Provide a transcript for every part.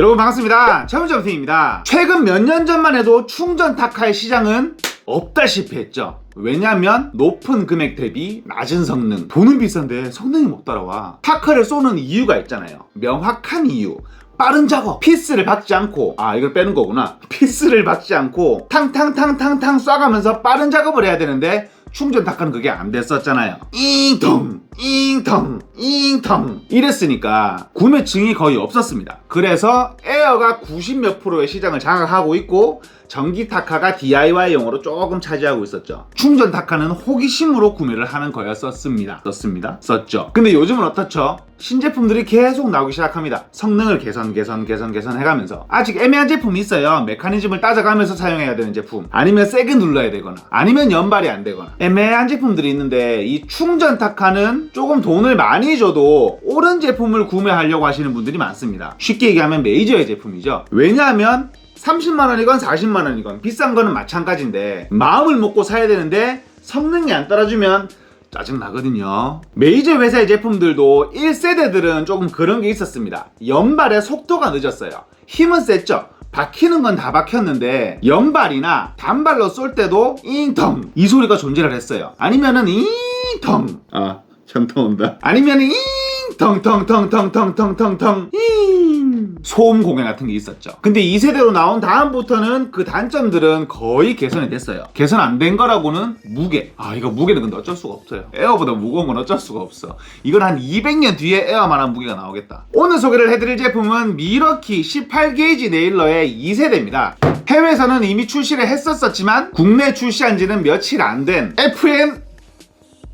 여러분 반갑습니다. 최문정팀입니다. 최근 몇 년 전만 해도 충전 타카의 시장은 없다시피 했죠. 왜냐면 높은 금액 대비 낮은 성능. 돈은 비싼데 성능이 못 따라와. 타카를 쏘는 이유가 있잖아요. 명확한 이유. 빠른 작업. 피스를 박지 않고, 이걸 빼는 거구나. 피스를 박지 않고 탕탕탕탕탕 쏴가면서 빠른 작업을 해야 되는데 충전 타카는 그게 안 됐었잖아요. 잉텅 잉텅 잉텅 이랬으니까 구매층이 거의 없었습니다. 그래서 에어가 90몇 프로의 시장을 장악하고 있고 전기 타카가 DIY용으로 조금 차지하고 있었죠. 충전 타카는 호기심으로 구매를 하는 거였었습니다. 썼죠. 근데 요즘은 어떻죠? 신제품들이 계속 나오기 시작합니다. 성능을 개선 해가면서 아직 애매한 제품이 있어요. 메커니즘을 따져가면서 사용해야 되는 제품, 아니면 세게 눌러야 되거나, 아니면 연발이 안 되거나 애매한 제품들이 있는데, 이 충전 타카는 조금 돈을 많이 줘도 옳은 제품을 구매하려고 하시는 분들이 많습니다. 쉽게 얘기하면 메이저의 제품이죠. 왜냐하면 30만원이건 40만원이건 비싼 거는 마찬가지인데 마음을 먹고 사야 되는데 성능이 안 따라주면 짜증나거든요. 메이저 회사의 제품들도 1세대들은 조금 그런 게 있었습니다. 연발의 속도가 늦었어요. 힘은 셌죠. 박히는 건 다 박혔는데 연발이나 단발로 쏠 때도 잉텅 이 소리가 존재를 했어요. 아니면은 잉텅 현타 온다. 아니면은 텅텅텅텅텅텅텅텅 소음 공해 같은 게 있었죠. 근데 2세대로 나온 다음부터는 그 단점들은 거의 개선이 됐어요. 개선 안 된 거라고는 무게. 이거 무게는 근데 어쩔 수가 없어요. 에어보다 무거운 건 어쩔 수가 없어. 이건 한 200년 뒤에 에어만한 무게가 나오겠다. 오늘 소개를 해드릴 제품은 미러키 18게이지 네일러의 2세대입니다. 해외에서는 이미 출시를 했었지만 국내 출시한 지는 며칠 안 된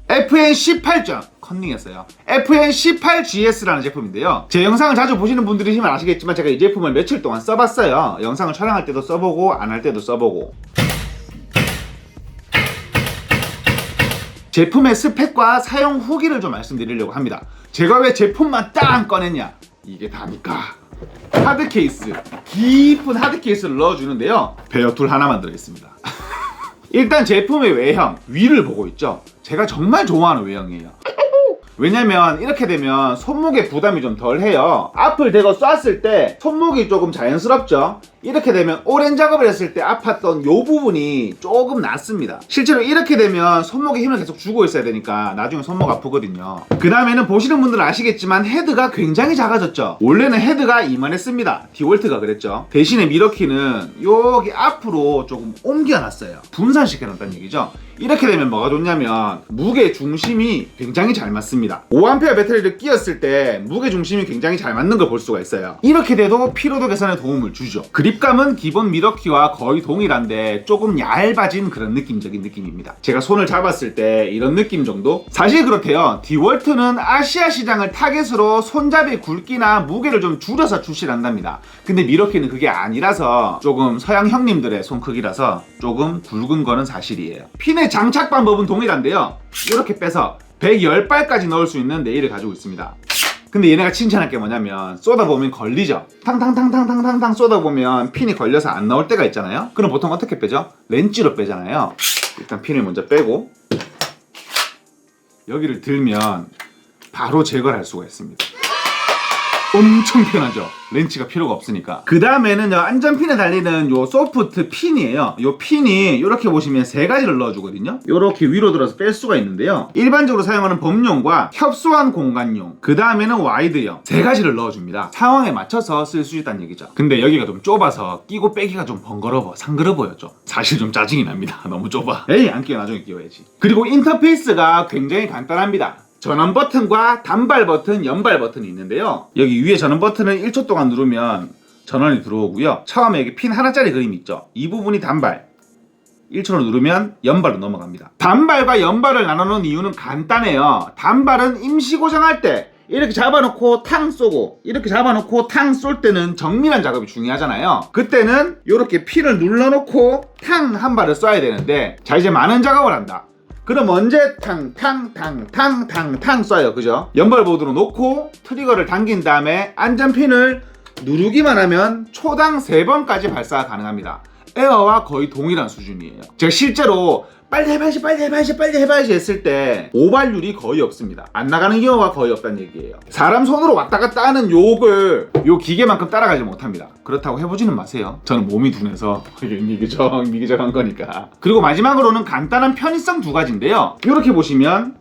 FN18점 컨닝했어요. FN18GS라는 제품인데요. 제 영상을 자주 보시는 분들이시면 아시겠지만 제가 이 제품을 며칠 동안 써봤어요. 영상을 촬영할 때도 써보고 안 할 때도 써보고. 제품의 스펙과 사용 후기를 좀 말씀드리려고 합니다. 제가 왜 제품만 딱 꺼냈냐? 이게 다니까. 하드 케이스, 깊은 하드 케이스를 넣어주는데요. 베어 툴 하나만 들어있습니다. 일단 제품의 외형, 위를 보고 있죠. 제가 정말 좋아하는 외형이에요. 왜냐면 이렇게 되면 손목에 부담이 좀 덜해요. 앞을 대고 쐈을 때 손목이 조금 자연스럽죠. 이렇게 되면 오랜 작업을 했을 때 아팠던 요 부분이 조금 낫습니다. 실제로 이렇게 되면 손목에 힘을 계속 주고 있어야 되니까 나중에 손목 아프거든요. 그 다음에는 보시는 분들은 아시겠지만 헤드가 굉장히 작아졌죠. 원래는 헤드가 이만했습니다. 디월트가 그랬죠. 대신에 미러키는 여기 앞으로 조금 옮겨놨어요. 분산시켜놨다는 얘기죠. 이렇게 되면 뭐가 좋냐면 무게 중심이 굉장히 잘 맞습니다. 5A 배터리를 끼웠을 때 무게 중심이 굉장히 잘 맞는 걸 볼 수가 있어요. 이렇게 돼도 피로도 개선에 도움을 주죠. 그립감은 기본 미러키와 거의 동일한데 조금 얇아진 그런 느낌적인 느낌입니다. 제가 손을 잡았을 때 이런 느낌 정도? 사실 그렇대요. 디월트는 아시아 시장을 타겟으로 손잡이 굵기나 무게를 좀 줄여서 출시를 한답니다. 근데 미러키는 그게 아니라서 조금 서양 형님들의 손 크기라서 조금 굵은 거는 사실이에요. 핀의 장착 방법은 동일한데요. 이렇게 빼서 110발까지 넣을 수 있는 네일을 가지고 있습니다. 근데 얘네가 칭찬할 게 뭐냐면 쏟아보면 걸리죠. 탕탕탕탕탕탕탕 쏟아보면 핀이 걸려서 안 나올 때가 있잖아요. 그럼 보통 어떻게 빼죠? 렌치로 빼잖아요. 일단 핀을 먼저 빼고 여기를 들면 바로 제거를 할 수가 있습니다. 엄청 편하죠. 렌치가 필요가 없으니까. 그 다음에는 안전핀에 달리는 요 소프트 핀이에요. 요 핀이 이렇게 보시면 세 가지를 넣어주거든요. 이렇게 위로 들어서 뺄 수가 있는데요. 일반적으로 사용하는 범용과 협소한 공간용, 그 다음에는 와이드용 세 가지를 넣어줍니다. 상황에 맞춰서 쓸 수 있다는 얘기죠. 근데 여기가 좀 좁아서 끼고 빼기가 좀 상그러 보였죠. 사실 좀 짜증이 납니다. 너무 좁아. 안 끼워, 나중에 끼워야지. 그리고 인터페이스가 굉장히 간단합니다. 전원 버튼과 단발 버튼, 연발 버튼이 있는데요. 여기 위에 전원 버튼을 1초 동안 누르면 전원이 들어오고요. 처음에 여기 핀 하나짜리 그림 있죠. 이 부분이 단발. 1초로 누르면 연발로 넘어갑니다. 단발과 연발을 나눠놓은 이유는 간단해요. 단발은 임시 고정할 때 이렇게 잡아놓고 탕 쏘고, 이렇게 잡아놓고 탕 쏠 때는 정밀한 작업이 중요하잖아요. 그때는 이렇게 핀을 눌러놓고 탕 한 발을 쏴야 되는데, 자 이제 많은 작업을 한다. 그럼 언제 탕탕탕탕탕탕 쏴요. 그죠? 연발보드로 놓고 트리거를 당긴 다음에 안전핀을 누르기만 하면 초당 3번까지 발사가 가능합니다. 에어와 거의 동일한 수준이에요. 제가 실제로 빨리 해봐야지 했을 때 오발률이 거의 없습니다. 안 나가는 경우가 거의 없다는 얘기예요. 사람 손으로 왔다 갔다 하는 요 기계만큼 따라가지 못합니다. 그렇다고 해보지는 마세요. 저는 몸이 둔해서 이게 미기적한 거니까. 그리고 마지막으로는 간단한 편의성 두 가지인데요. 이렇게 보시면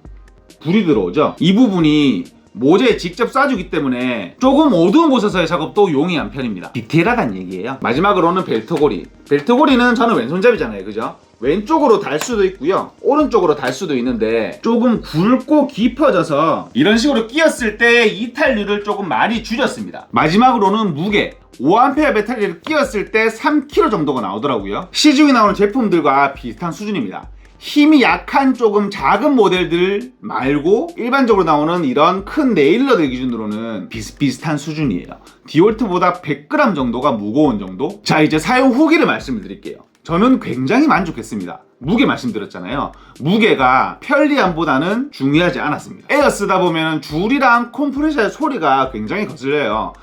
불이 들어오죠. 이 부분이 모재에 직접 쏴주기 때문에 조금 어두운 곳에서의 작업도 용이한 편입니다. 디테일하다는 얘기예요. 마지막으로는 벨트고리. 벨트고리는 저는 왼손잡이잖아요, 그죠? 왼쪽으로 달 수도 있고요, 오른쪽으로 달 수도 있는데 조금 굵고 깊어져서 이런 식으로 끼었을 때 이탈률을 조금 많이 줄였습니다. 마지막으로는 무게. 5A 배터리를 끼웠을 때 3kg 정도가 나오더라고요. 시중에 나오는 제품들과 비슷한 수준입니다. 힘이 약한 조금 작은 모델들 말고 일반적으로 나오는 이런 큰 네일러들 기준으로는 비슷비슷한 수준이에요. 디올트보다 100g 정도가 무거운 정도? 자, 이제 사용 후기를 말씀을 드릴게요. 저는 굉장히 만족했습니다. 무게 말씀드렸잖아요. 무게가 편리함보다는 중요하지 않았습니다. 에어 쓰다 보면 줄이랑 컴프레셔의 소리가 굉장히 거슬려요.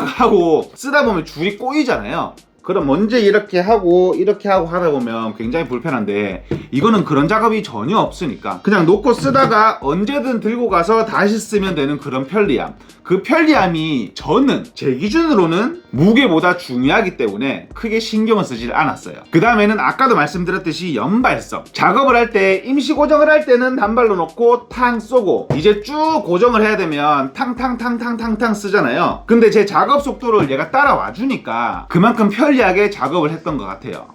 하고 쓰다 보면 줄이 꼬이잖아요. 그럼 먼저 이렇게 하고 하다 보면 굉장히 불편한데, 이거는 그런 작업이 전혀 없으니까 그냥 놓고 쓰다가 언제든 들고 가서 다시 쓰면 되는 그런 편리함. 그 편리함이 저는 제 기준으로는 무게보다 중요하기 때문에 크게 신경을 쓰지 않았어요. 그 다음에는 아까도 말씀드렸듯이 연발성. 작업을 할 때 임시 고정을 할 때는 단발로 놓고 탕 쏘고, 이제 쭉 고정을 해야 되면 탕탕탕탕탕탕 쓰잖아요. 근데 제 작업 속도를 얘가 따라와 주니까 그만큼 편리하게 작업을 했던 것 같아요.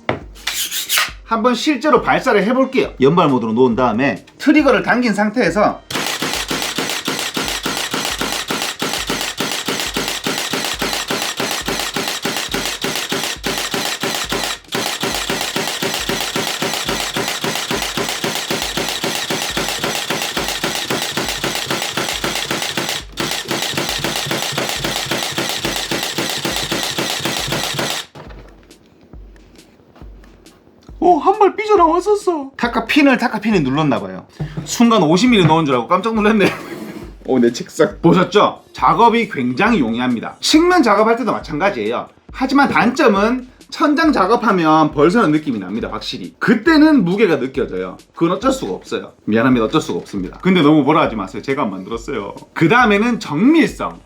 한번 실제로 발사를 해볼게요. 연발 모드로 놓은 다음에 트리거를 당긴 상태에서 한 발 삐져나왔었어. 타카핀을 눌렀나봐요. 순간 50mm 넣은 줄 알고 깜짝 놀랐네. 내 책상 보셨죠? 작업이 굉장히 용이합니다. 측면 작업할 때도 마찬가지예요. 하지만 단점은 천장 작업하면 벌서는 느낌이 납니다. 확실히 그때는 무게가 느껴져요. 그건 어쩔 수가 없어요. 미안합니다. 어쩔 수가 없습니다. 근데 너무 뭐라 하지 마세요. 제가 안 만들었어요. 그 다음에는 정밀성.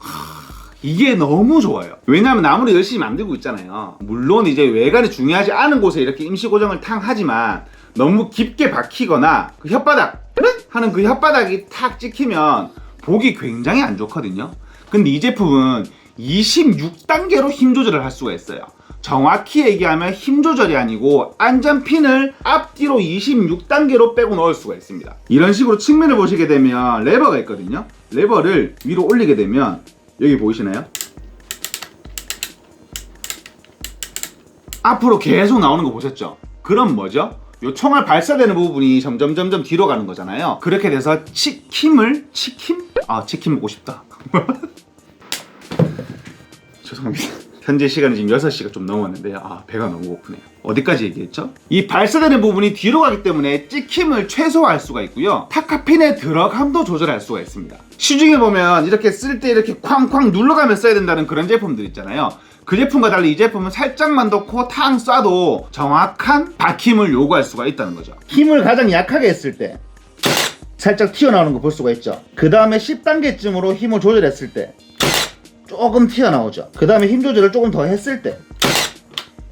이게 너무 좋아요. 왜냐하면 아무리 열심히 만들고 있잖아요. 물론 이제 외관이 중요하지 않은 곳에 이렇게 임시 고정을 탕 하지만 너무 깊게 박히거나 그 혓바닥 하는 그 혓바닥이 탁 찍히면 보기 굉장히 안 좋거든요. 근데 이 제품은 26단계로 힘 조절을 할 수가 있어요. 정확히 얘기하면 힘 조절이 아니고 안전핀을 앞뒤로 26단계로 빼고 넣을 수가 있습니다. 이런 식으로 측면을 보시게 되면 레버가 있거든요. 레버를 위로 올리게 되면 여기 보이시나요? 앞으로 계속 나오는 거 보셨죠? 그럼 뭐죠? 요 총알 발사되는 부분이 점점 뒤로 가는 거잖아요. 그렇게 돼서 치킨 먹고 싶다. 죄송합니다. 현재 시간이 지금 6시가 좀 넘었는데요. 배가 너무 고프네요. 어디까지 얘기했죠? 이 발사되는 부분이 뒤로 가기 때문에 찍힘을 최소화할 수가 있고요. 타카핀의 들어감도 조절할 수가 있습니다. 시중에 보면 이렇게 쓸 때 이렇게 쾅쾅 눌러가며 써야 된다는 그런 제품들 있잖아요. 그 제품과 달리 이 제품은 살짝만 넣고 탕 쏴도 정확한 박힘을 요구할 수가 있다는 거죠. 힘을 가장 약하게 했을 때 살짝 튀어나오는 거 볼 수가 있죠. 그 다음에 10단계쯤으로 힘을 조절했을 때 조금 튀어나오죠. 그 다음에 힘 조절을 조금 더 했을 때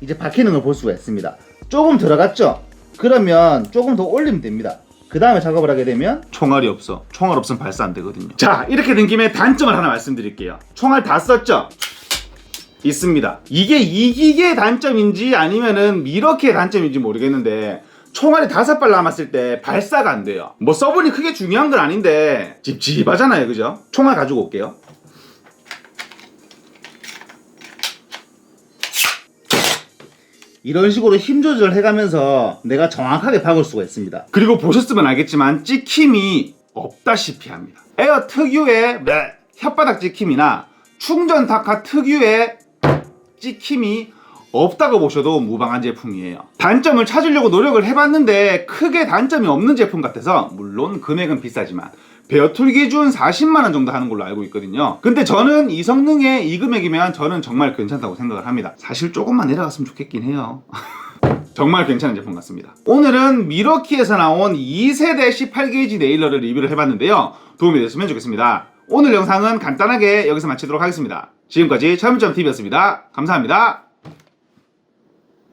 이제 박히는 걸 볼 수가 있습니다. 조금 들어갔죠? 그러면 조금 더 올리면 됩니다. 그 다음에 작업을 하게 되면 총알이 없어. 총알 없으면 발사 안 되거든요. 자, 이렇게 된 김에 단점을 하나 말씀드릴게요. 총알 다 썼죠? 있습니다. 이게 이 기계의 단점인지 아니면은 미러키의 단점인지 모르겠는데 총알이 5발 남았을 때 발사가 안 돼요. 뭐 써보니 크게 중요한 건 아닌데 찝찝하잖아요, 그죠? 총알 가지고 올게요. 이런 식으로 힘 조절을 해가면서 내가 정확하게 박을 수가 있습니다. 그리고 보셨으면 알겠지만 찍힘이 없다시피 합니다. 에어 특유의 혓바닥 찍힘이나 충전 타카 특유의 찍힘이 없다고 보셔도 무방한 제품이에요. 단점을 찾으려고 노력을 해봤는데 크게 단점이 없는 제품 같아서 물론 금액은 비싸지만 베어툴 기준 40만원 정도 하는 걸로 알고 있거든요. 근데 저는 이 성능에 이 금액이면 저는 정말 괜찮다고 생각을 합니다. 사실 조금만 내려갔으면 좋겠긴 해요. 정말 괜찮은 제품 같습니다. 오늘은 미러키에서 나온 2세대 18게이지 네일러를 리뷰를 해봤는데요. 도움이 됐으면 좋겠습니다. 오늘 영상은 간단하게 여기서 마치도록 하겠습니다. 지금까지 철문점TV였습니다. 감사합니다.